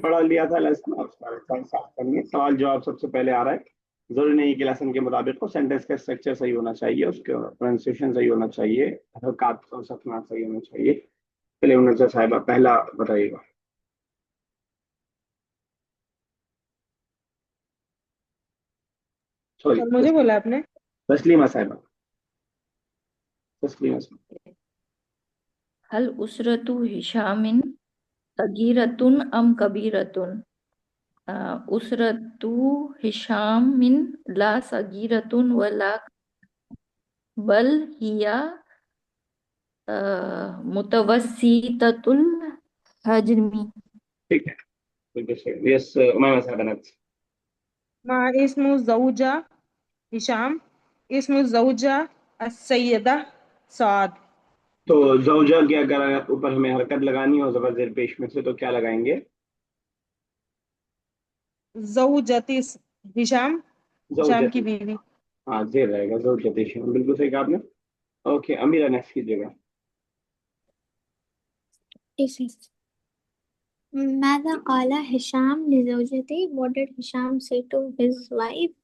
پڑھ لیا تھا لیسن، اور اس کا ریفرنس صاف کرنی ہے. سوال جواب سب سے پہلے آ رہا ہے. ضروری نہیں کہ لیسن کے مطابق ہو. سینٹینس کا اسٹرکچر صحیح ہونا چاہیے، اس کا پروننسیشن صحیح ہونا چاہیے، حرکات اور سکنات صحیح ہونا چاہیے. چلیے منزل صاحبہ پہلا بتائیے گا. سوری، اور مجھے بولا آپ نے تسلیمہ صاحبہ. تسلیمہ صاحبہ. هل أسرة هشام صغيرة أم كبيرة؟ أسرة هشام لا صغيرة ولا بل هي متوسطة الحجم. ٹھیک ہے، بالکل صحیح. یس امیمہ صاحبہ next. ما اسم الزوجة هشام، اسم الزوجة السيدة سعاد. تو زوجہ کی اگر اوپر ہمیں حرکت لگانی ہو زبر زیر پیش میں سے تو کیا لگائیں گے؟ زوجتی ہشام، ہشام کی زوجتی. بیوی. ہاں زیر رہے گا، زوجتی شام. بالکل صحیح کہا آپ نے. اوکے امیرہ نیکسٹ کیجیے گا. ماذا قال هشام لزوجته? What did Hisham say to his wife?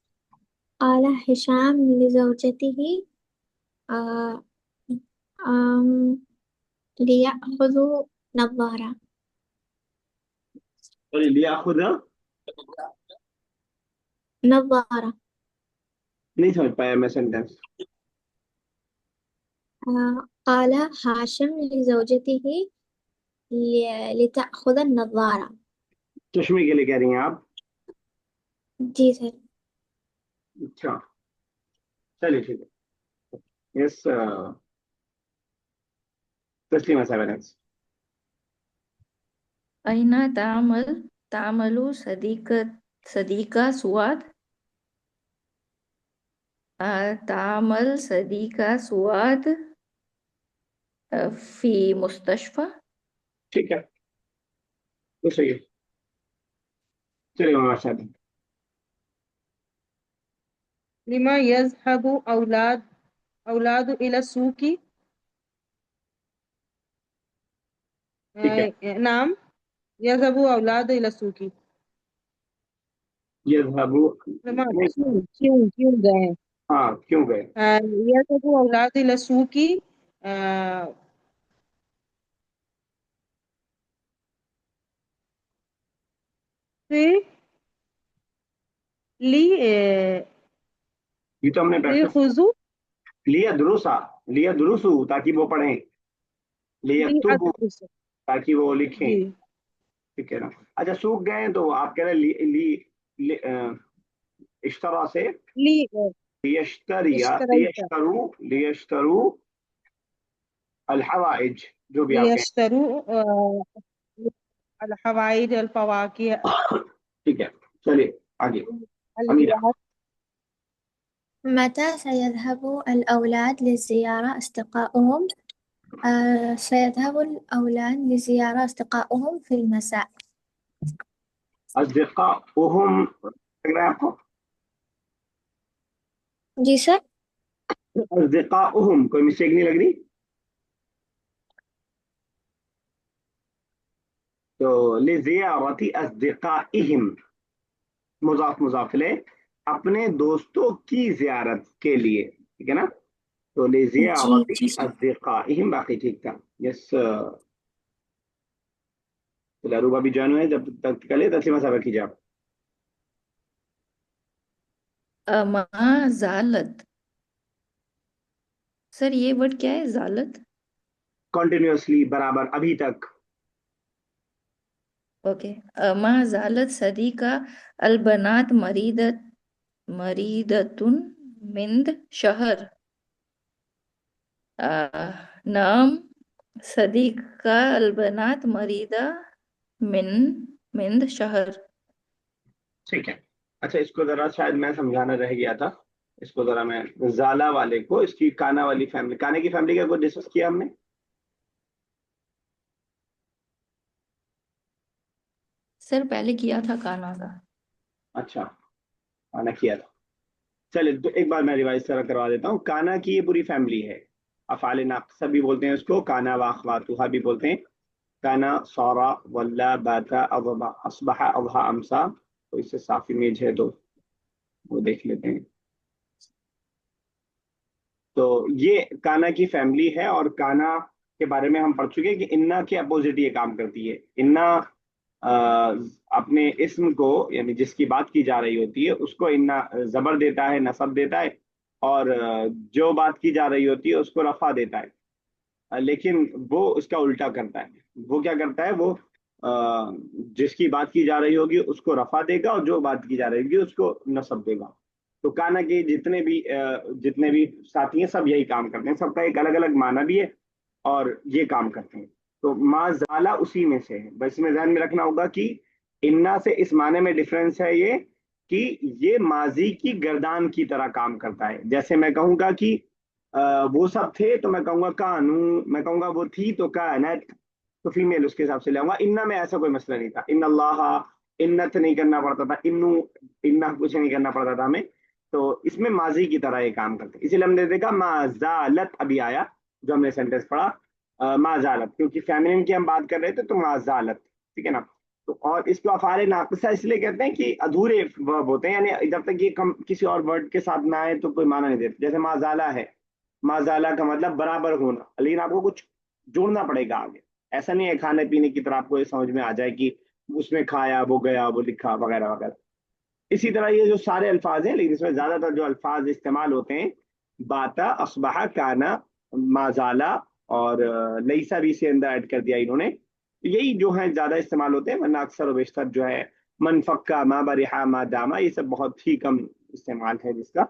قال هشام لزوجته ليأخذوا نظارة. ليأخذ. نظارة. نہیں سمجھ پایا میں سینٹینس. قال هاشم لزوجته لتأخذ النظارة. چشمے کے لیے کہہ رہی ہیں آپ؟ جی سر. اچھا چلیے ٹھیک ہے. یس تسلیمہ صاحبہ نیکسٹ. أين تعمل صديقة سواد؟ تعمل صديقة سواد في مستشفى. ٹھیک ہے تو صحیح ہے. چلیے ماشاء اللہ. لما يذهب أولاد إلى السوق. ٹھیک ہے. نعم يذهب أولاد إلى السوق. يذهب. لما کیوں گئے؟ ہاں کیوں گئے؟ يذهب أولاد إلى السوق یہ تو ہم نے پریکٹس خضو لیا دروسا. لیا دروسو تاکہ وہ پڑھیں، لیکتبو تاکہ وہ لکھیں. جی ٹھیک ہے نا. اچھا سوکھ گئے تو آپ کہہ رہے اشترا سے اشتریت لیشترو الحوائج جو بھی آپ کہیں. لیشتروا الحوائج الفواکہ. ٹھیک ہے چلیے آگے. امیرہ. متى سيذهب الأولاد لزيارة أصدقائهم؟ سيذهب الأولاد لزيارة أصدقائهم في المساء. اصدقاؤہم لگ رہا ہے آپ کو؟ جی سر. اصدقاؤہم کوئی مسٹیک نہیں لگ رہی؟ تو لزیارت اصدقائہم مضاف مضاف لے اپنے دوستوں کی زیارت کے لیے. ٹھیک ہے نا. تو لزیارت اصدقائہم باقی ٹھیک تھا. یس روبا بھی جوائن ہوئے جب تک کلے تسلیمہ صاحبہ کیجیے آپ. ما زالت. سر یہ ورڈ کیا ہے زالت؟ کنٹینیوسلی برابر ابھی تک. اوکے. ما زالت صدیقہ البنات مریدتن مند شہر. نام صدیقہ البنات مریدہ مند شہر. ٹھیک ہے. اچھا اس کو ذرا شاید میں سمجھانا رہ گیا تھا. اس کو ذرا میں زالہ والے کو اس کی کانا والی فیملی، کانے کی فیملی کا کوئی ڈسکس کیا ہم نے؟ سر پہلے کیا تھا کانا کا. اچھا کانا کیا تھا. چلے تو ایک بار میں ریوائز کروا دیتا ہوں. کانا کی یہ پوری فیملی ہے. افعال ناقصہ بھی بولتے ہیں اس کو، کانا واخواتھا بھی بولتے ہیں. काना सारा वल्ला बाता अज़बा अस्बहा अज़हा अमसा, तो इससे साफ इमेज है तो वो देख लेते हैं। तो ये काना की फैमिली है, और काना के बारे में हम पढ़ चुके हैं कि इन्ना के अपोजिट ये काम करती है। इन्ना अ, अपने इस्म को, यानी जिसकी बात की जा रही होती है उसको इन्ना जबर देता है, नसब देता है, और जो बात की जा रही होती है उसको रफा देता है। लेकिन वो उसका उल्टा करता है। वो क्या करता है, वो जिसकी बात की जा रही होगी उसको रफा देगा, और जो बात की जा रही होगी उसको नसब देगा। तो काना के जितने भी साथी हैं सब यही काम करते हैं, सबका एक अलग अलग माना भी है और ये काम करते हैं। तो माजाला उसी में से है। बस इसमें ध्यान में रखना होगा कि इन्ना से इस माने में डिफरेंस है ये, कि ये माजी की गर्दान की तरह काम करता है। जैसे मैं कहूंगा कि वो सब थे तो मैं कहूंगा कानू, मैं कहूंगा वो थी तो कानत, तो फीमेल उसके हिसाब से लाऊंगा। इन्ना में ऐसा कोई मसला नहीं था। इन अल्लाह इन्नत नहीं करना पड़ता था, इन्नू इन्ना कुछ नहीं करना पड़ता था हमें। तो इसमें माजी की तरह ये काम करते हैं। इसीलिए हमने देखा माजालत अभी आया जो हमने सेंटेंस पढ़ा, माजालत, क्योंकि फेमिनिन की हम बात कर रहे थे तो माजालत, ठीक है ना। तो और इसको अफाल नाक़िसा इसलिए कहते हैं कि अधूरे वर्ब होते हैं, यानी जब तक ये किसी और वर्ड के साथ ना आए तो कोई माना नहीं देते। जैसे माजाला है, माजाला का मतलब बराबर होना, लेकिन आपको कुछ जोड़ना पड़ेगा आगे। ऐसा नहीं है खाने पीने की तरह आपको ये समझ में आ जाए कि उसमें खाया, वो गया, वो लिखा, वगैरह वगैरह। इसी तरह ये जो सारे अल्फाज हैं, लेकिन इसमें ज्यादातर जो अल्फाज इस्तेमाल होते हैं, बाता, असबहा, काना, माजाला और लईसा भी इसे अंदर ऐड कर दिया इन्होंने। तो यही जो है ज्यादा इस्तेमाल होते हैं, वरना अक्सर और बेशतर जो है मन फक्का, मा बरिहा, मा दामा, ये सब बहुत ही कम इस्तेमाल है जिसका।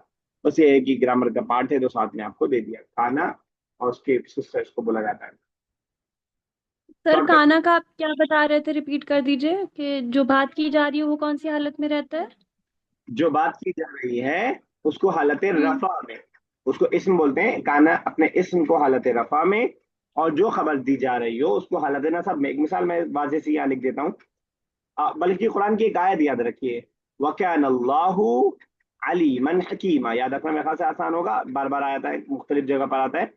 बस ये है कि ग्रामर का पार्ट है तो साथ में आपको दे दिया। काना और उसके सिस्टर्स को बोला जाता है। तो सर आप काना का आप क्या बता रहे थे, रिपीट कर दीजिए कि जो बात की जा रही है वो कौन सी हालत में रहता है? जो बात की जा रही है उसको हालत हम्म। रफा में, उसको इस्म बोलते हैं। काना अपने इस्म को हालत रफा में, और जो खबर दी जा रही हो उसको हालत नसब में। एक मिसाल मैं वाज़े से यहाँ लिख देता हूँ, बल्कि कुरान की एक आयत याद रखिए, वकान अल्लाहु अलीमन हकीमा। याद रखना मेरे ख्याल से आसान होगा, बार बार आता है, मुख्तलिफ जगह पर आता है,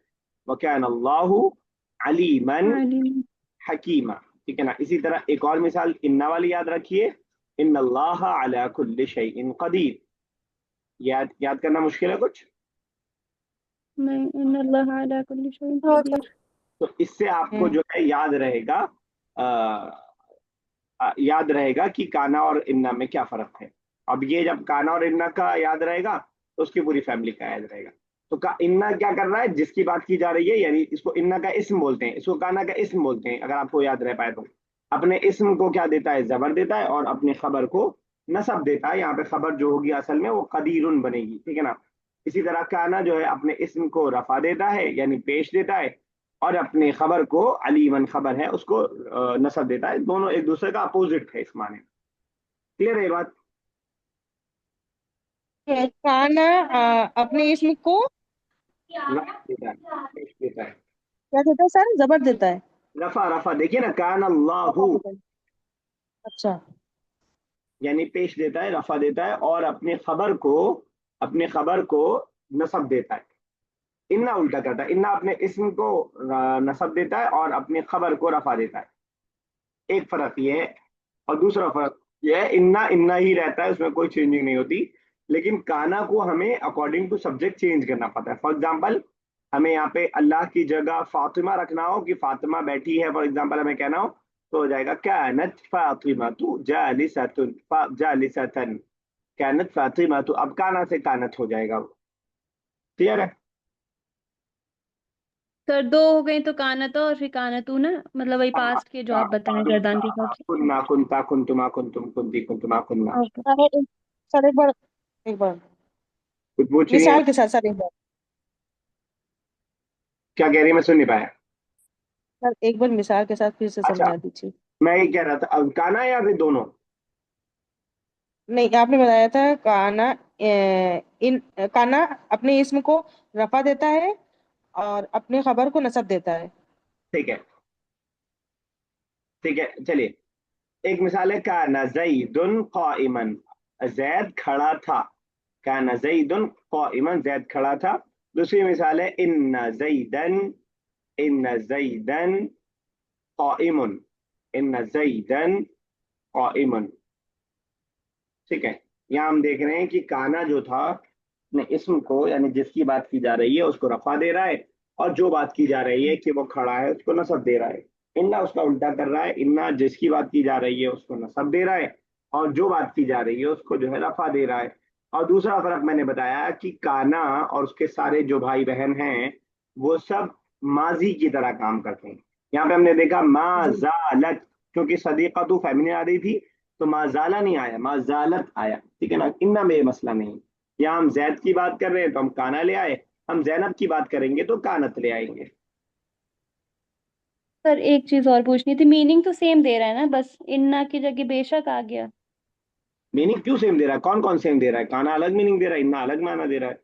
वकान अल्लाहु अलीमन आलिम। हकीमा, ठीक है ना। इसी तरह एक और मिसाल इन्ना वाली याद रखिए, इन अल्लाह अला कुल्लि शैइन कदीर। याद याद करना मुश्किल है कुछ, नहीं, इन्नल्लाह अला कुल्ली शैइन हाँ कदीर। तो इससे आपको हम्म। जो है याद रहेगा, याद रहेगा कि काना और इन्ना में क्या फर्क है। अब ये जब काना और इन्ना का याद रहेगा तो उसकी पूरी फैमिली का याद रहेगा। तो इन्ना क्या कर रहा है, जिसकी बात की जा रही है, यानी इसको इन्ना का इस्म बोलते हैं, इसको काना का इस्म बोलते हैं, अगर आपको याद रह पाए तो। अपने इस्म को क्या देता है, जबर देता है, और अपनी खबर को नसब देता है। यहाँ पे खबर जो होगी असल में वो कदीरुन बनेगी, ठीक है ना। इसी तरह काना जो है अपने इस्म को रफा देता है, यानी पेश देता है, और अपने खबर को, अलीमन खबर है उसको नसब देता है। दोनों एक दूसरे का अपोजिट है इस माने। क्लियर है ये बात? काना अपने इसम को रफा देता है, पेश देता है। क्या देता है सर, जबर देता है? रफा रफा देखिए ना, कान रफा अल्लाहु, देता है। अच्छा। यानी पेश देता है, रफा देता है, और अपने खबर को नसब देता है। इन्ना उल्टा करता है, इन्ना अपने इस्म को नसब देता है और अपनी खबर को रफा देता है। एक फर्क ये है, और दूसरा फर्क ये है, इन्ना इन्ना ही रहता है, उसमें कोई चेंजिंग नहीं होती। लेकिन काना को हमें अकॉर्डिंग टू सब्जेक्ट चेंज करना पड़ता है। फॉर एग्जाम्पल, हमें यहाँ पे अल्लाह की जगह फातिमा रखना हो, कि फातिमा बैठी है, फॉर एग्जाम्पल हमें कहना हो, तो हो जाएगा कानत फातिमा तू जालिसतुन, जालिसतन, कानत फातिमा तू। अब काना से कानत हो जाएगा। क्लियर है? सर दो हो गई तो कानत और फिर कानतू ना, मतलब वही पास्ट के जो आप बताएं गर्दान के हिसाब से। कुन्ना कुंता कुंतुमा कुंतुम कुंती कुंतुमा कुन्ना। ओके। सर एक बार कुछ पूछिए, मिसाल के साथ सर, एक बार क्या कह रही है, मैं सुन नहीं पाया। सर, एक बार मिसाल के साथ फिर से अच्छा, समझा दीजिए। मैं ये कह रहा था, अब काना या फिर दोनों? नहीं, आपने बताया था काना काना अपने इसम को रफा देता है और अपनी खबर को नसब देता है। ठीक है, ठीक है, चलिए। एक मिसाल है, काना ज़ैदुन क़ाइमन, जैद खड़ा था। काना ज़ैदुन क़ाइमन, जैद खड़ा था। दूसरी मिसाल है, इन्न ज़ैदन قائمن, इन ज़ैदन قائमन. ठीक है, यहाँ हम देख रहे हैं कि काना जो था अपने इस्म को, यानी जिसकी बात की जा रही है उसको रफा दे रहा है, और जो बात की जा रही है कि वो खड़ा है उसको नसब दे रहा है. इन्ना उसका उल्टा कर रहा है, इन्ना जिसकी बात की जा रही है उसको नसब दे रहा है, और जो बात की जा रही है उसको जो है रफा दे रहा है. और दूसरा फर्क मैंने बताया कि काना और उसके सारे जो भाई बहन हैं वो सब माजी की तरह काम करते हैं. यहाँ पे हमने देखा माजालत, क्योंकि सदीका तो फेमिनिन आ रही थी, तो माजाला नहीं आया, माजालत आया. ठीक है ना, इन्ना में ये मसला नहीं. यहाँ हम जैद की बात कर रहे हैं तो हम काना ले आए, हम जैनब की बात करेंगे तो कानत ले आएंगे. सर एक चीज और पूछनी थी, मीनिंग तो सेम दे रहा है ना, बस इन्ना की जगह बेशक आ गया. मीनिंग क्यों सेम दे रहा है? कौन कौन सेम दे रहा है? काना अलग मीनिंग दे रहा है, इन्ना अलग माना दे रहा है.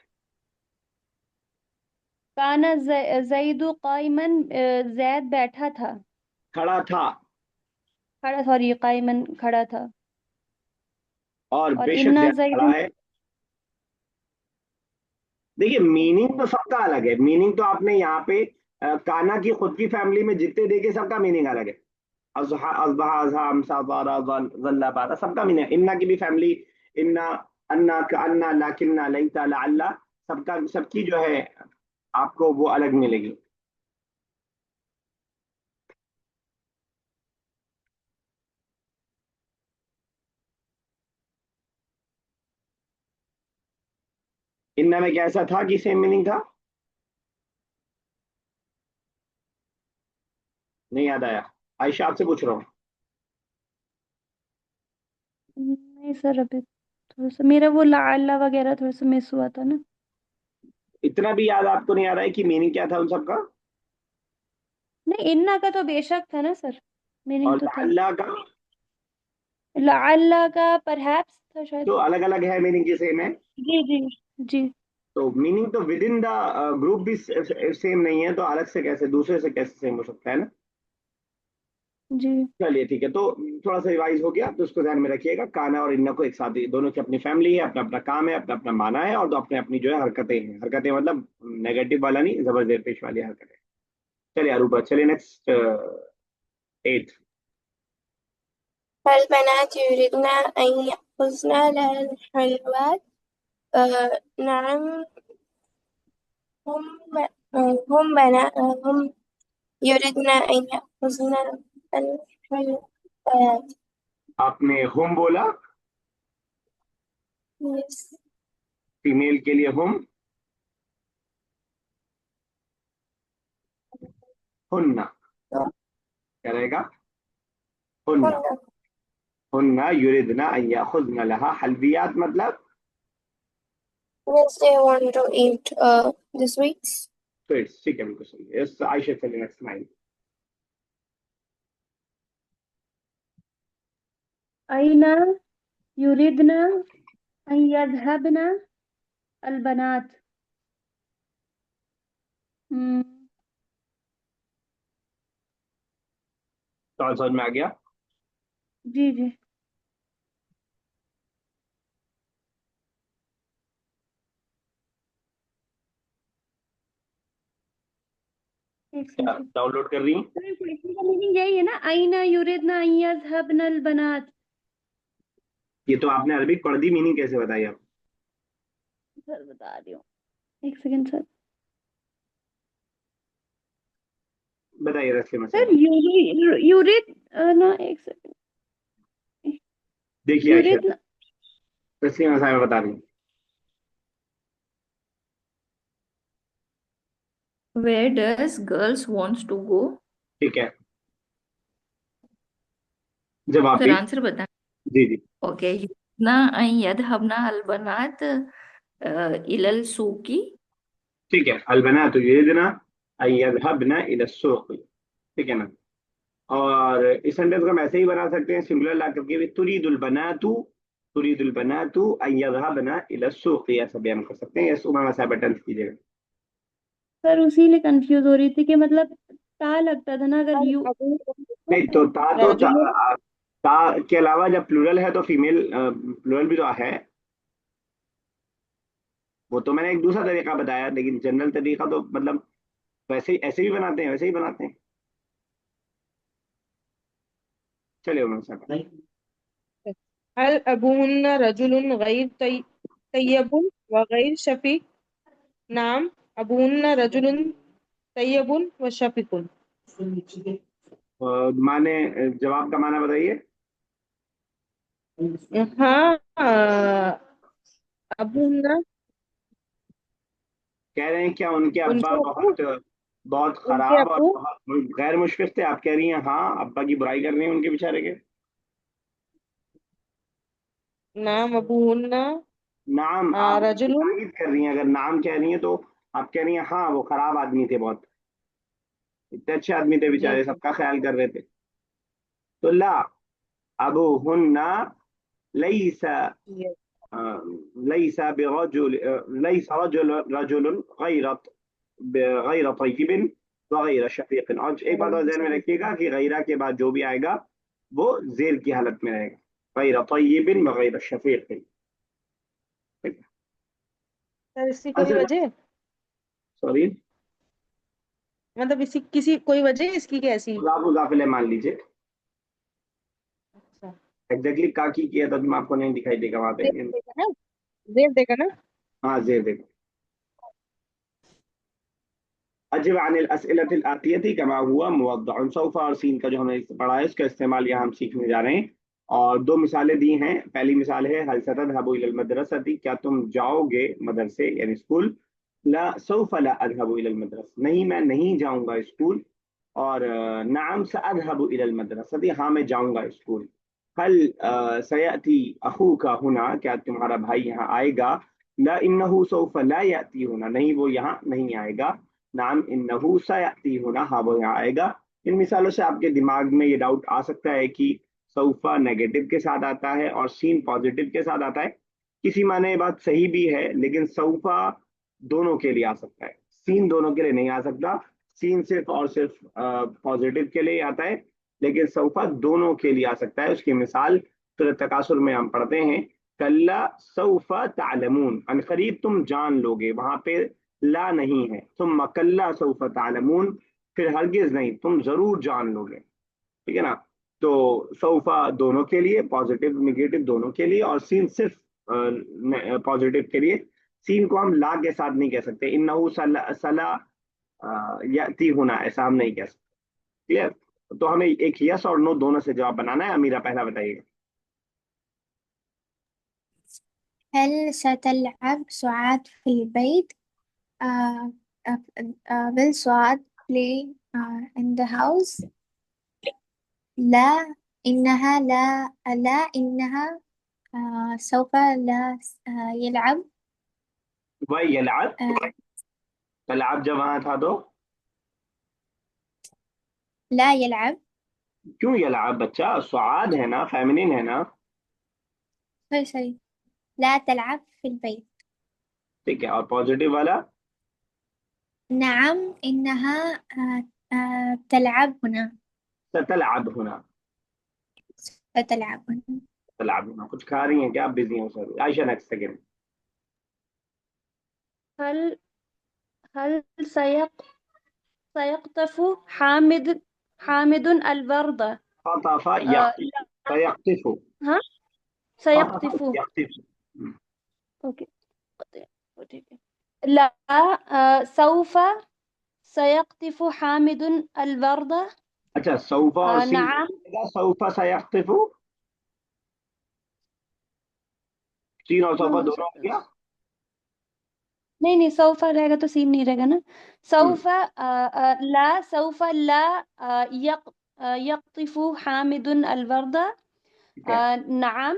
काना जैदु काइमन, जैद बैठा था, खड़ा था, खड़ा, सॉरी काइमन खड़ा था. और और बेशक इन्ना जैद खड़ा जैदुन, है. देखिए मीनिंग तो सबका अलग है. मीनिंग तो आपने यहाँ पे काना की खुद की फैमिली में जितने देखे सबका मीनिंग अलग है. अज़हा अज़हाम साबारा ज़ल्ला बारा, सबका मीनिंग. इन्ना की भी फैमिली, इन्ना, अन्ना का अन्ना, लाकिन्ना, लैता, लअल्ला, सबका सबकी जो है आपको वो अलग मिलेगी. इन्ना में कैसा था कि सेम मीनिंग था? नहीं याद आया? आयशा आपसे पूछ रहा हूँ. नहीं सर अभी थोड़ा सा मेरा वो लाला वगैरह थोड़ा सा मिस हुआ था ना. इतना भी याद आपको नहीं आ रहा है कि मीनिंग क्या था उन सबका? नहीं इन्ना का तो बेशक था ना सर, मीनिंग और तो था. अल्लाह का लाला का परहैप्स था शायद. जो अलग अलग है, मीनिंग की सेम है. जी जी जी. तो मीनिंग तो विद इन द ग्रुप भी सेम नहीं है, तो अलग से कैसे, दूसरे से कैसे सेम हो सकता है ना. जी चलिए ठीक है, तो थोड़ा सा रिवाइज हो गया, तो उसको ध्यान में रखिएगा. काना और इन्ना को एक साथ ही, दोनों की अपनी फैमिली है, अपना अपना काम है, अपना अपना माना है, और दो अपने अपनी जो है हरकतें हैं. हरकतें मतलब नेगेटिव वाला नहीं, जबरदस्त पेश वाली हरकतें. चलिए अरूबा, चलिए नेक्स्ट. 8. فالبنات يريدن أن يأخذن لها الحلوات. نعم. هم هم بنا هم يريدن أن يأخذن الحلوات. आपने हम बोला, Yes. फीमेल के लिए हम, हुन्ना क्या रहेगा? हुन्ना. هن हुन्ना युरिदना अन याखुज़ना लहा हलवियात, मतलब Yes, they want to eat the sweets. Sweets. ठीक है, बिल्कुल सही है. यस आयशा, चलिए नेक्स्ट 9. अइना युरिदना अन यज़हबना अलबनात. हम्म. सवाल समझ में आ गया? जी जी. एक क्या सेकंड. डाउनलोड कर रही हैं? सर क्वेश्चन का मीनिंग यही है ना, अइना युरिदना अन यज़हबना अलबनात. ये तो आपने अरबिक पढ़ दी, मीनिंग कैसे बताई आप? सर बता रही हूँ, एक सेकंड सर. बताइए रस्ते सर मसाइल. यूरिड, ना एक सेकंड. देखिए आयशा, यूरिद, रस्ते मसाइल में बता रही हूँ. Where does girls wants to go? ठीक है, जवाब फिर भी. आंसर बता. जी जी. ओके. ना अन यदहबना अलबनात इलल सूकी. ठीक है, अलबना तो युरिदना अन यज़हबना इला सुक़. ठीक है ना. और इस सेंटेंस को हम ऐसे ही बना सकते हैं, सिंगुलर ला करके भी, तुरीदुल बनातु अन यज़हबना इला सुक़, ऐसा बयान कर सकते हैं. यस उमा साहब बटन कीजिएगा. सर उसी लिए कंफ्यूज हो रही थी कि मतलब ता लगता था ना, अगर यू नहीं तो रेगुलर ता के अलावा जब प्लूरल है तो फीमेल प्लूरल भी तो है. वो तो मैंने एक दूसरा तरीका बताया, लेकिन जनरल तरीका तो मतलब वैसे ही, ऐसे भी बनाते हैं, वैसे ही बनाते हैं. चलिए उमर साहब. هل أبوهن رجل غير طيب وغير شفيق؟ نعم أبوهن رجل طيب وشفيق. माने जवाब का माना बताइए. हाँ أبوهن कह रहे हैं क्या उनके अब्बा उनके अब्बू बहुत उनके खराब और अब्बू बहुत गैर मुशफिक थे. आप कह रही हैं हाँ, अब्बा की बुराई कर रही हैं उनके बेचारे के. नाम अबूहुन्ना नाम आप उनकी रजुलुन तारीफ कर रही हैं. अगर नाम कह रही हैं तो आप कह रही हैं हाँ वो खराब आदमी थे, बहुत इतने अच्छे आदमी थे जी बेचारे, सबका ख्याल कर रहे थे. तो ला अबू हुन्ना लईसा जी लईसा बिरजुल लईसा रजुल गैर तय्यिब वगैर शफीक. और एक बात और ध्यान में रखिएगा कि गैरा के बाद जो भी आएगा वो जेर की हालत में रहेगा. गैर तय्यिब वगैर शफीक. सर इसकी कोई वजह, सॉरी, मतलब इसी किसी कोई वजह इसकी कैसी? मुजाफिल मान लीजिए. अच्छा एग्जैक्टली का की किया था तो आपको नहीं दिखाई देगा वहां जेर पे. देगा ना, जेर देगा ना. हाँ जेर देखो. अजब अनिल अस्इलतिल आतियती कमा हुआ मुवद्दअ. सौफा और सीन का जो हमने पढ़ा है उसका इस्तेमाल यहाँ हम सीखने जा रहे हैं. और दो मिसालें दी हैं. पहली मिसाल है हल सतज़हबु इलल मदरसती, क्या तुम जाओगे मदरसे यानी स्कूल. ला सौफ ला अज़हबु इलल मदरस, नहीं मैं नहीं जाऊंगा स्कूल. और नाम सअज़हबु इलल मदरसती, हाँ मैं जाऊंगा स्कूल. हल सयाती अखूका हुना, क्या तुम्हारा भाई यहाँ आएगा. ला इन्नहु सौफ ला याती हुना, नहीं वो यहाँ नहीं आएगा. नाम इन्नहु सयाती हुना, हाँ वो यहाँ आएगा. इन मिसालों से आपके दिमाग में ये डाउट आ सकता है कि सौफा नेगेटिव के साथ आता है और सीन पॉजिटिव के साथ आता है. किसी माने ये बात सही भी है, लेकिन सौफा दोनों के लिए आ सकता है, सीन दोनों के लिए नहीं आ सकता. सीन सिर्फ और सिर्फ पॉजिटिव के लिए आता है, लेकिन सौफा दोनों के लिए आ सकता है. उसकी मिसाल सूरह तकासुर में हम पढ़ते हैं कल्ला सौफा तालमून, अनकरीब तुम जान लोगे. वहां पे ला नहीं है. तुम कल्ला सौफा तालमून, फिर हरगिज नहीं, तुम जरूर जान लोगे. ठीक है ना. तो सौफा दोनों के लिए, पॉजिटिव निगेटिव दोनों के लिए, और सीन सिर्फ पॉजिटिव के लिए. सीन को हम ला के साथ नहीं कह सकते. इन्नहु सला सला याती होना, ऐसा हम नहीं कह सकते. क्लियर. तो हमें एक यस और नो दोनों से जवाब बनाना है. अमीरा पहला बताइएगा. هل ستلعب سعاد في البيت؟ uh, will سعاد play in the house؟ لا إنها إنها سوف لا يلعب. वह यलअब, तलअब जब वहां था तो لا يلعب. क्यों यलअब बच्चा, सुआद है ना, फेमिनिन है ना. sorry لا تلعب في البيت. ठीक है. और पॉजिटिव वाला نعم إنها تلعب هنا. सतलअब होना, ستلعب هنا. तलअब होना. कुछ खा रही हैं क्या, आप बिजी हैं? Sorry Ayesha, next second. هل هل سيقطف حامد الوردة؟ खतफा لا यख्तिफु, ها खतफा سيقطف. यख्तिफु. اوكي ठीक है. لا سوف سيقطف حامد الوردة. अच्छा, सौफा और सीन نعم सौफा सयख्तिफु, सीन और हाँ सौफा हो दोनों हो सकता है. गया. नहीं नहीं सौफा रहेगा तो सीन नहीं रहेगा ना. سوف لا سوف لا يقطف حامد الوردة. ठीक है. نعم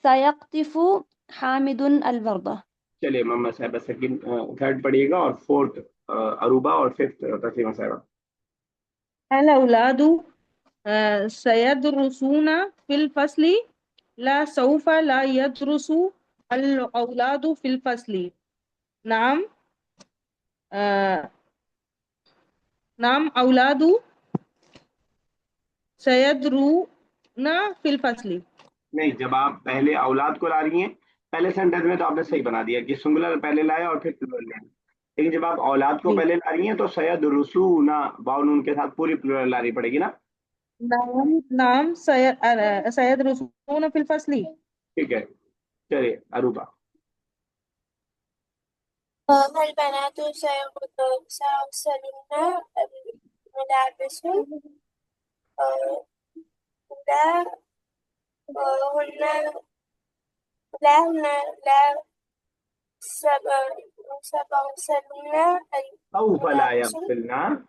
سيقطف حامد الوردة. चलिए मोहम्मद साहब सेकंड थर्ड पढ़िएगा, और फोर्थ अरूबा, और फिफ्थ तस्लीमा साहब. هل أولاد سيدرسون في الفصل؟ لا سوف لا يدرس الأولاد في الفصل. نعم نعم أولاد سيدرون في الفصل. नहीं, जब आप पहले औलाद को ला रही हैं, पहले सेंटेंस में तो आपने सही बना दिया कि सिंगुलर पहले लाया और फिर प्लूरल लाया. लेकिन जब आप औलाद को जी पहले ला रही हैं तो सयद रुसूना वाव नून के साथ पूरी प्लूरल लानी पड़ेगी ना. नाम नाम सयदरुसून फिल फसली। ठीक है, चलिए अरूबा। البنات سيغسلن الملابس. لا هن لا سيغسلن سوف لا الملابس. يغسلنا.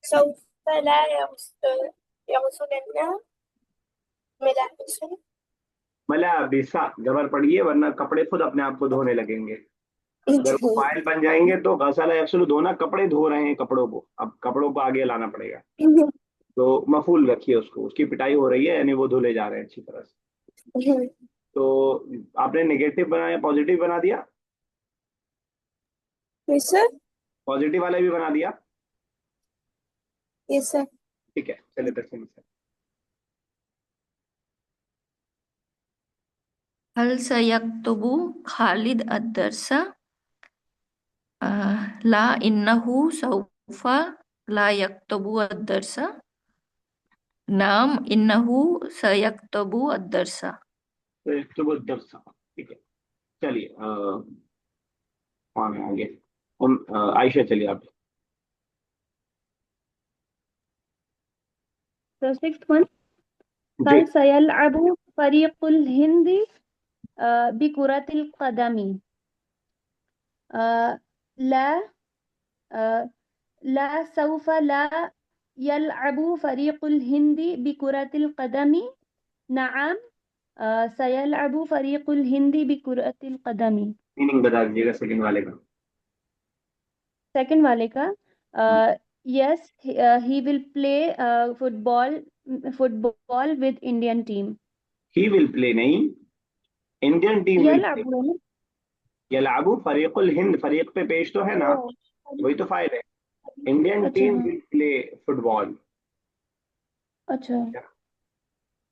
سوف لا يغسلن الملابس. मलाबिसा जबर पड़िए, वरना कपड़े खुद अपने आप को धोने लगेंगे। अगर वो फाइल बन जाएंगे तो गसला यगसुलु धोना, कपड़े धो रहे हैं कपड़ों को, अब कपड़ों को आगे लाना पड़ेगा। तो मफूल रखिए उसको, उसकी पिटाई हो रही है, यानी वो धुले जा रहे हैं अच्छी तरह से। तो आपने नेगेटिव बनाया, पॉजिटिव बना दिया? Yes, sir. पॉजिटिव वाला भी बना दिया? Yes, sir. ठीक है, चलिए तस्लीम से। हल सयक्तुबु खालिद अद-दर्सा ला इन्नहु सौफा ला यक्तुबु अद-दर्सा नाम इन्नहु सयक्तुबु अद-दर्सा। तो वो दर्सा, ठीक है। चलिए कौन है आगे? आयशा, चलिए आप। So sixth one, जी। هل سيلعب فريق الهند بكرة القدم؟ لا لا سوف لا يلعب فريق الهند بكرة القدم. نعم سيلعب فريق الهند بكرة القدم. मीनिंग बता दीजिएगा सेकंड वाले का। सेकंड वाले का yes he will play football with Indian team. He will play नहीं, इंडियन टीम विल प्ले। يلعب है यलाबू फरीकुल हिंद, फरीक पे पेश तो है ना, ना। वही तो फाइल है। इंडियन अच्छा टीम हाँ विल प्ले फुटबॉल। अच्छा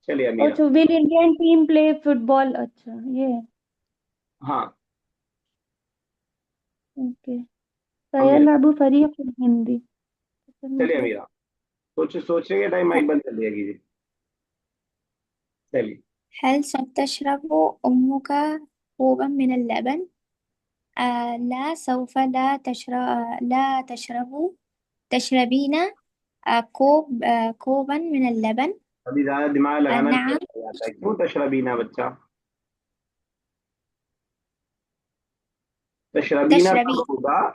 चलिए अमीरा। अच्छा will Indian team play football? अच्छा ये है हाँ ओके अमीरा, سيلعب فريق الهند. चलिए अमीरा, सोचने का टाइम माइक बंद कर दिया कीजिए। चलिए। هل ستشرب أمك كوبا من اللبن؟ لا سوف لا تشربين كوبا من اللبن. अभी ज्यादा दिमाग लगाना भी نعم पड़ जाता है, क्यों तशरबीना बच्चा? तशरबीना تشربين. कब होगा?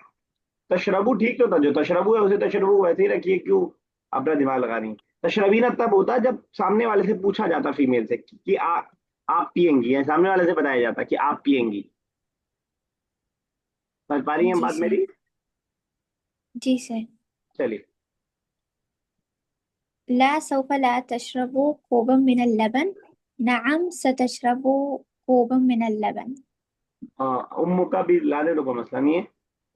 तशरबू ठीक तो था, जो तशरबू है उसे तशरबू वैसे ही रखिए, क्यों अपना दिमाग लगा रही हैं? तशरबीना तब होता जब सामने वाले से पूछा जाता फीमेल से कि आप पियेंगी, या सामने वाले से बताया जाता कि आप पियेंगी। समझ पा रही हैं जी बात सर. मेरी? जी सर. चलिए। لا سوف لا تشرب كوبا من اللبن. نعم ستشرب كوبا من اللبن. उम्मू का भी लाने लो, कोई मसला नहीं है।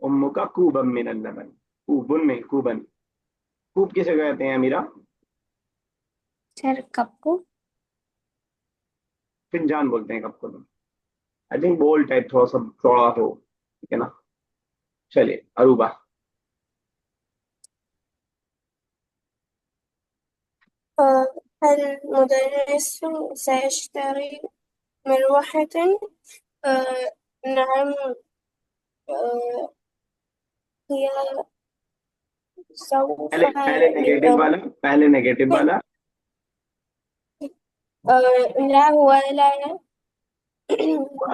उम्मू का कूबम मिन लबन, कूबुन में कूबन। कूब किसे कहते हैं अमीरा? सर कप को. फिंजान बोलते हैं कब को। आई थिंक बोल टाइप थोड़ा सा चौड़ा हो, ठीक है ना। चलिए अरूबा। هل المدرس سيشتري مروحة؟ نعم. هي سوف पहले नेगेटिव वाला, पहले नेगेटिव वाला। لا هو لا لا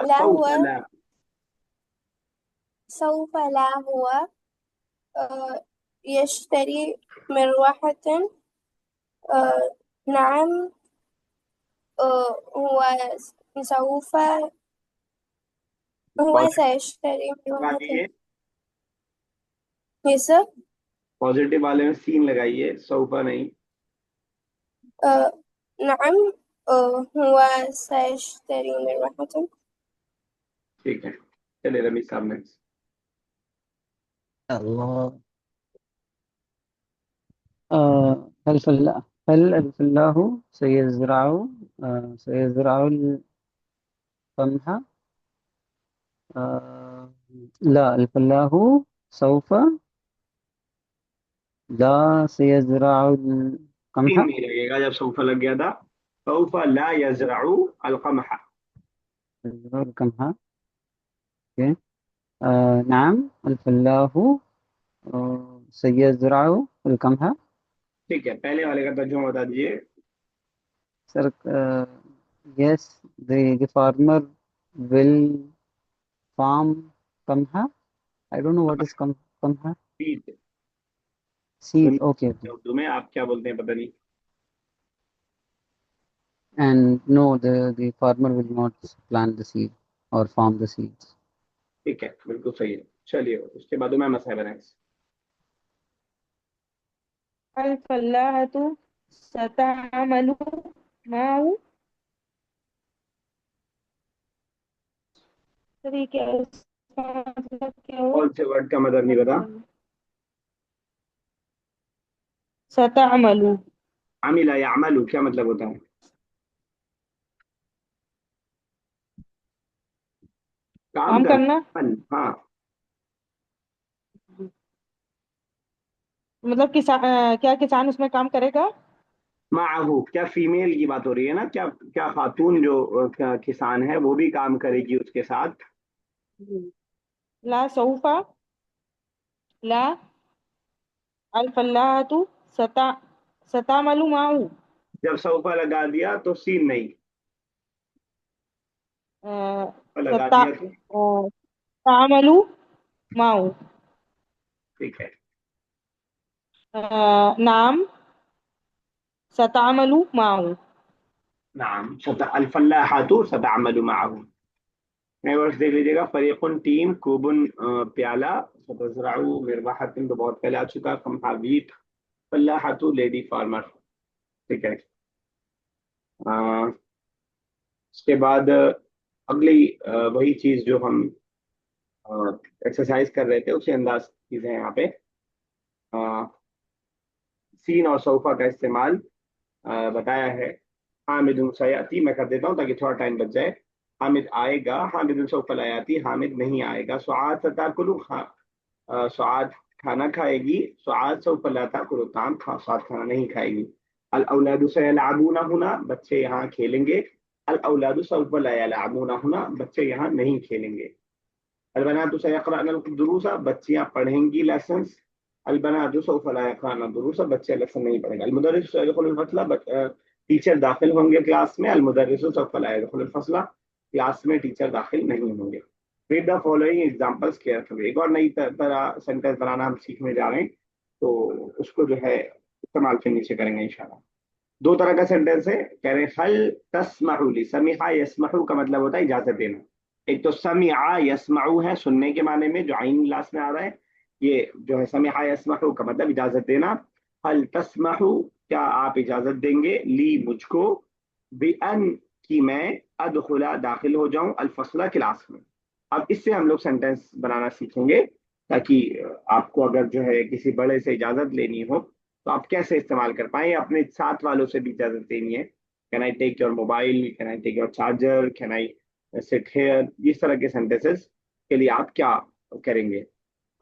सौफ هو ला। سوف لا هو يشتري مروحة. نعم هو سوف هو سيشتري लगा مروحة. दिए, يس sir. पॉजिटिव वाले में सीन लगाइए, सौफा नहीं। نعم هو سيشتري مروحة. ठीक है, चलिए रमीज साहब ने। الله هل الفلاح سيزرع القمح؟ لا، الفلاح سوف لا سيزرع तीन القمح नहीं लगेगा जब सौफा लग गया था. सौफा ला यजरउ अलकमहा. يزرع القمح. اوكي. نعم الفلاح سيزرع القمح. ठीक है, पहले वाले का तर्जुमा बता दीजिए. Sir, yes, the farmer will farm qamha. I don't know what is qamha. Seed. Seed. Okay, okay. Urdu में आप क्या बोलते हैं पता नहीं. And no, the farmer will not plant the seed or farm the seeds. ठीक है, बिल्कुल सही है. चलिए उसके बाद मैं मसाला बनाए. الفلاحة ستعمل معه. सर ये क्या इसका मतलब क्या हुआ? कौन से वर्ड का मतलब नहीं पता. ستعمل आमिला या अमलू क्या मतलब होता है. काम काम करना. हाँ. मतलब किसान, क्या किसान उसमें काम करेगा? माहू क्या फीमेल की बात हो रही है ना, क्या क्या खातून जो किसान है वो भी काम करेगी उसके साथ. لا سوف لا الفلاحة ستعمل معه. जब सौफा लगा दिया तो सीन नहीं. लगा सता दिया तो تعمل معه. ठीक है. نعم ستعمل معه. नाम अल्फल्लाहातु सतअमलु माहू. नए वर्ड्स देख लीजिएगा. फरीकुन टीम, कुबुन प्याला, सतज़रउ मिरवाहतिन तो बहुत पहले आ चुका. कमहावीट, फल्लाहातु लेडी फार्मर. ठीक है. उसके बाद अगली वही चीज जो हम एक्सरसाइज कर रहे थे उसी अंदाज की चीजें हैं यहाँ पे. सीन और सौफा का इस्तेमाल बताया है. हामिद सयाती मैं कर देता हूँ ताकि थोड़ा टाइम बच जाए. हामिद आएगा, हामिद सौफा लायाती, हामिद नहीं आएगा. सुआद तताकुलु, सुआद खाना खाएगी. सुआद सौफा ला ताकुलु ताम, सुआद खाना नहीं खाएगी. अल औलादु सयलअबूना हुना, बच्चे यहाँ खेलेंगे. अल औलादु सौफा ला यलअबूना हुना, बच्चे यहाँ नहीं खेलेंगे. अलबनातु सयक़रअना दुरूसा, बच्चियां पढ़ेंगी लेसन्स. अलबनातु सौफ़ा ला यक़रअना दुरूसा, बच्चे लेसन नहीं पढ़ेंगे. अलमुदर्रिसु सयदखुलुल फ़स्ला, टीचर दाखिल होंगे क्लास में. अलमुदर्रिसु सौफ़ा ला यदखुलुल फ़स्ला, क्लास में टीचर दाखिल नहीं होंगे. Read the following examples carefully. एक और नई तरह सेंटेंस बनाना हम सीखने जा रहे हैं, तो उसको जो है इस्तेमाल फिर नीचे करेंगे इंशाल्लाह. दो तरह का सेंटेंस है. कह रहे हैं हल तस्मउ ली. समिहा यस्मउ का मतलब होता है इजाजत देना. एक तो समिआ यस्मउ है सुनने के माने में, जो आइन क्लास में आ रहा है. ये जो है समिआ यस्मउ का मतलब इजाजत देना. हल तस्मउ, क्या आप इजाजत देंगे, ली मुझको, बिअन कि मैं, अदखुला दाखिल हो जाऊं, अलफसला क्लास में. अब इससे हम लोग सेंटेंस बनाना सीखेंगे ताकि आपको अगर जो है किसी बड़े से इजाजत लेनी हो तो आप कैसे इस्तेमाल कर पाए. अपने साथ वालों से भी इजाजत देनी है. Can I take your mobile, can I take your charger, can I sit here, इस तरह के सेंटेंसेस के लिए आप क्या करेंगे.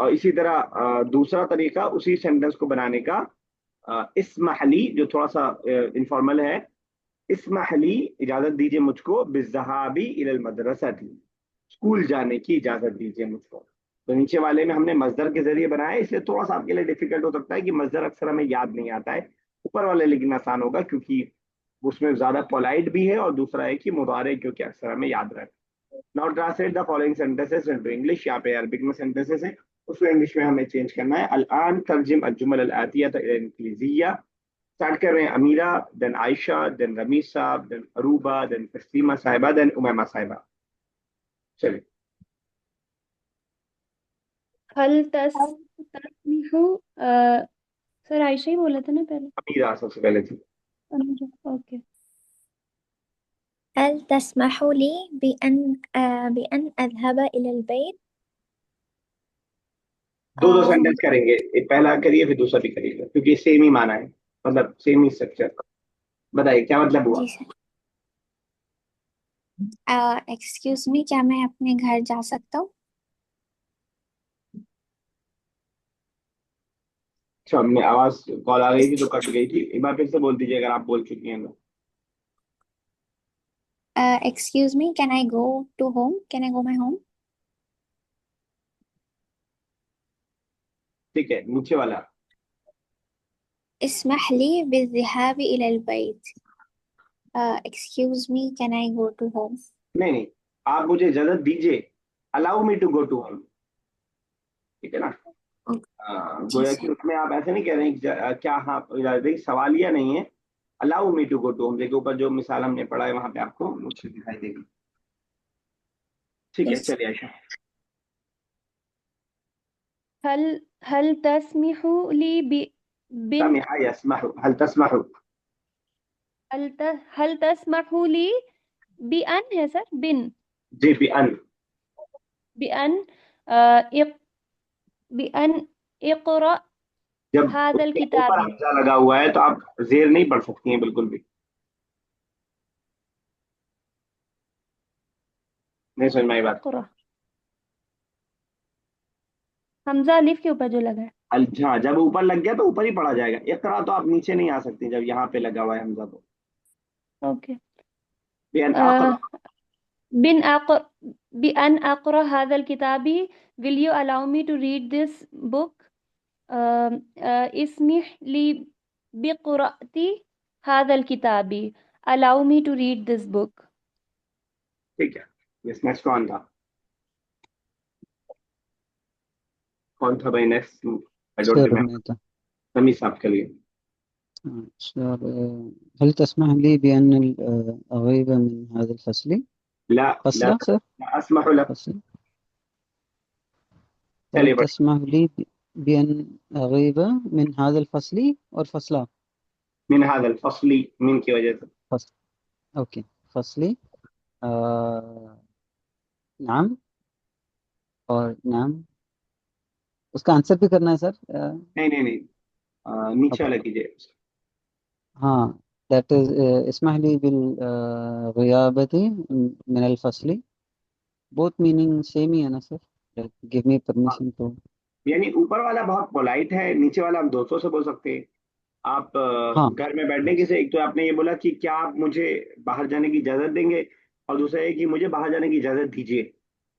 और इसी तरह दूसरा तरीका उसी सेंटेंस को बनाने का, इस्महली जो थोड़ा सा इनफॉर्मल है. इस्महली इजाजत दीजिए मुझको, बिज़हाबी इलल मदरसती, स्कूल जाने की इजाजत दीजिए मुझको. तो नीचे वाले में हमने मजदर के जरिए बनाया है, इसलिए थोड़ा सा आपके लिए डिफिकल्ट हो सकता है कि मजदर अक्सर हमें याद नहीं आता है. ऊपर वाले लेकिन आसान होगा क्योंकि उसमें ज्यादा पोलाइट भी है, और दूसरा है कि मुदारे क्योंकि अक्सर हमें याद रहे. Now translate the following sentences into English. यहाँ पे अरबिक में सेंटेंसेस है, उसको इंग्लिश में हमें चेंज करना है. अल-आन तर्जिम अल-जुमल अल-आतिया इंग्लिजिया. स्टार्ट कर रहे हैं Amira, then Ayesha, then Ramisa, then Aruba, then Taslima Sahiba, then Umaima साहिबा. चलिए. हल तस्मिहु सर आयशा ही बोला था ना पहले. अमीरा सबसे पहले थी. ओके. هل تسمح لي بأن أذهب إلى البيت؟ दो दो सेंटेंस करेंगे, एक पहला करिए फिर दूसरा भी करिएगा क्योंकि सेम ही माना है, मतलब सेम ही स्ट्रक्चर. बताइए क्या मतलब हुआ. जी सर. एक्सक्यूज मी, क्या मैं अपने घर जा सकता हूँ? अच्छा, मैं आवाज कॉल आ गई थी तो कट गई थी, एक बार फिर से बोल दीजिए अगर आप बोल चुकी हैं तो। Excuse me, can I go to home? Can I go my home? ठीक है, नीचे वाला। اسمح لي بالذهاب إلى البيت. Excuse me, can I go to home? नहीं नहीं, आप मुझे इजाजत दीजिए, allow me to go to home, ठीक है ना। जी गोया सर. कि उसमें आप ऐसे नहीं कह रहे हैं कि क्या, हाँ इजाजत दें, सवालिया नहीं है, allow me to go to home. देखिए ऊपर जो मिसाल हमने पढ़ा है वहां पे आपको मुझे दिखाई देगी। ठीक है, Yes. चलिए आयशा। هل تسمح لي بن سمح يسمح، هل تسمح؟ هل تسمح لي بأن ہے سر بن جی بأن. بأن بأن اقرأ جب هذا اس کے اوپر الكتاب حمزہ لگا ہوا ہے تو آپ زیر نہیں پڑھ سکتی ہیں بالکل بھی، نہیں سمجھ میں آئی بات؟ اقرأ حمزہ الف کے اوپر جو لگا ہے. ہاں، جب اوپر لگ گیا تو اوپر ہی پڑھا جائے گا، اقرا تو آپ نیچے نہیں آ سکتی جب یہاں پہ لگا ہوا ہے حمزہ تو. اوکے. بأن اقرا. بأن أقرأ هذا الكتاب. Will you allow me to read this book? اسمح لي بقراءة هذا الكتاب. Allow me to read this book. ٹھیک ہے، یس نیکسٹ کون تھا؟ کون تھا بھائی next? I don't sir remember. میں تھا. سمی صاحب کے لیے. سر هل تسمح لي بأن أغيب من هذا الفصل؟ لا لا فصلة سر لا اسمح لك. فصل. چلیے هل بڑھ. تسمح لي بأن أغيب من هذا الفصل اور فصلة؟ من هذا الفصل، من کی وجہ سے. فصل. اوکے فصلی. نعم اور نعم اس کا آنسر بھی کرنا ہے سر. نہیں نہیں نہیں، نیچے والا کیجیے. ہاں that is اسمح لي بالغيابة من الفصل. both meaning same ہی ہے نا سر. give me permission to. یعنی اوپر والا بہت پولائٹ ہے، نیچے والا ہم دوستوں سے بول سکتے ہیں. آپ ہاں گھر میں بیٹھنے کی سے ایک تو آپ نے یہ بولا کہ کیا آپ مجھے باہر جانے کی اجازت دیں گے، اور دوسرا یہ کہ مجھے باہر جانے کی اجازت دیجیے.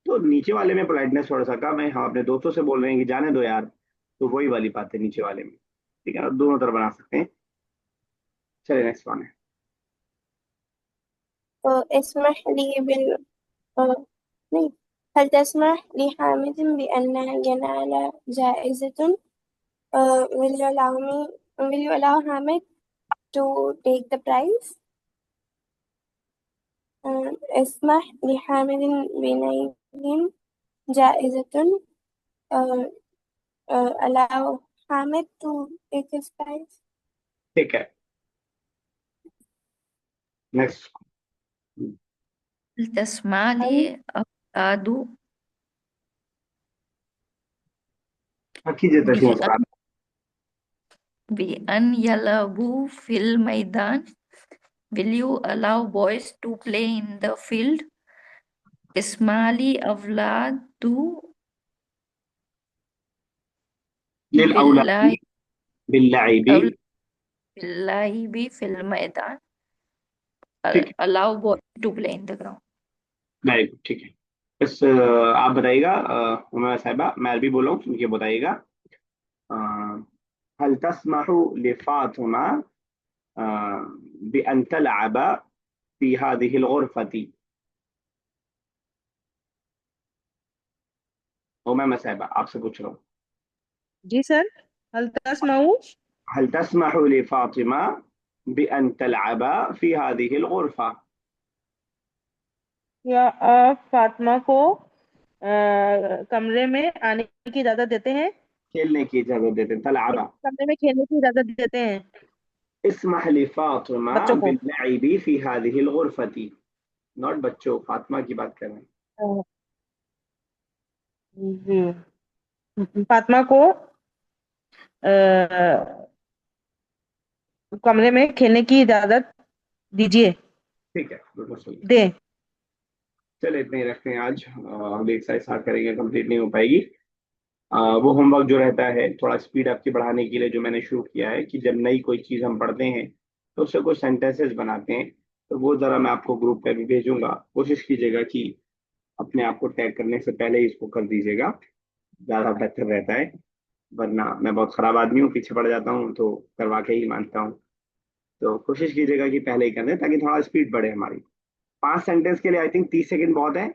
تو نیچے والے میں پولائٹنس تھوڑا سا کم ہے، ہم اپنے دوستوں سے بول رہے ہیں کہ جانے دو یار، تو وہی والی بات ہے نیچے والے میں. ٹھیک ہے، دونوں طرف بنا سکتے ہیں. چلیے نیکسٹ ون ہے. اسمح لي نہیں. هل تسمح لحامد بأن ينال جائزة? Will you allow me, will you allow Hamid to take the prize? اسمح لحامد بنيل جائزة. Allow Hamid to take his prize. ٹھیک ہے، نیکسٹ. هل تسمع لي أولاد کیجیے تسلیم سر آپ. بأن يلعبوا في الميدان. Will you allow boys to play in the field? اسمع لي أولاد للأولاد باللعب. باللعب في الميدان. ٹھیک ہے، Allow boys to play in the ground. Very good. ٹھیک ہے، بس آپ بتائیے گا عمر صاحبہ، میں عربی بول رہا ہوں، سن کے بتائیے گا. هل تسمح لفاطمة بأن تلعب في هذه الغرفة؟ عمر صاحبہ آپ سے پوچھ رہا ہوں. جی سر. هل تسمعوا؟ هل تسمح لفاطمة بأن تلعب في هذه الغرفة؟ یا آپ فاطمہ کو کمرے میں آنے کی اجازت دیتے ہیں؟ کھیلنے کی اجازت دیتے ہیں. تلعب. کمرے میں کھیلنے کی اجازت دیتے ہیں اسمح لفاطمة بچوں کو. باللعب في هذه الغرفة. نوٹ بچوں، فاطمہ کی بات کر رہے ہیں. جی فاطمہ کو کمرے میں کھیلنے کی اجازت دیجیے، ٹھیک ہے، بالکل صحیح. دیں. چلے اتنے ہی رکھتے ہیں آج، اگلی ایکسرسائز اسٹارٹ کریں گے، کمپلیٹ نہیں ہو پائے گی. वो होमवर्क जो रहता है थोड़ा स्पीड आपकी बढ़ाने के लिए जो मैंने शुरू किया है कि जब नई कोई चीज़ हम पढ़ते हैं तो उससे कुछ सेंटेंसेस बनाते हैं, तो वो ज़रा मैं आपको ग्रुप पे भी भेजूंगा। कोशिश कीजिएगा कि अपने आप को टैग करने से पहले ही इसको कर दीजिएगा, ज़्यादा बेहतर रहता है। वरना मैं बहुत ख़राब आदमी हूँ, पीछे पड़ जाता हूँ तो करवा के ही मानता हूँ। तो कोशिश कीजिएगा कि पहले ही कर दें ताकि थोड़ा स्पीड बढ़े हमारी। 5 सेंटेंस के लिए आई थिंक 30 सेकंड बहुत है।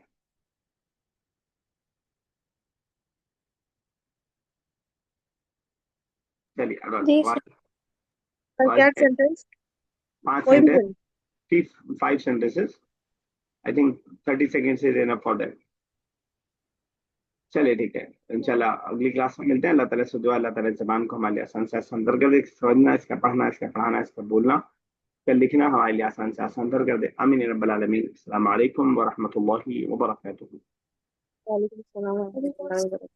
चलिए अगर जी सर। क्या सेंटेंस? 5 कोई भी सेंटेंस, बोलिए। 5 sentences, I think 30 seconds is enough for that. चलिए ठीक है, इंशाल्लाह अगली क्लास में मिलते हैं। अल्लाह ताला से दुआ, अल्लाह ताला ज़बान को हमारे लिए आसान से आसान कर दे, समझना, इसका पढ़ना, इसका पढ़ाना, इसका बोलना, इसका लिखना हमारे लिए आसान से आसान कर दे। आमीन या रब्बल आलमीन। अस्सलाम वालेकुम व रहमतुल्लाहि व बरकातुहू। वालेकुम सलाम व रहमतुल्लाहि व बरकातहू।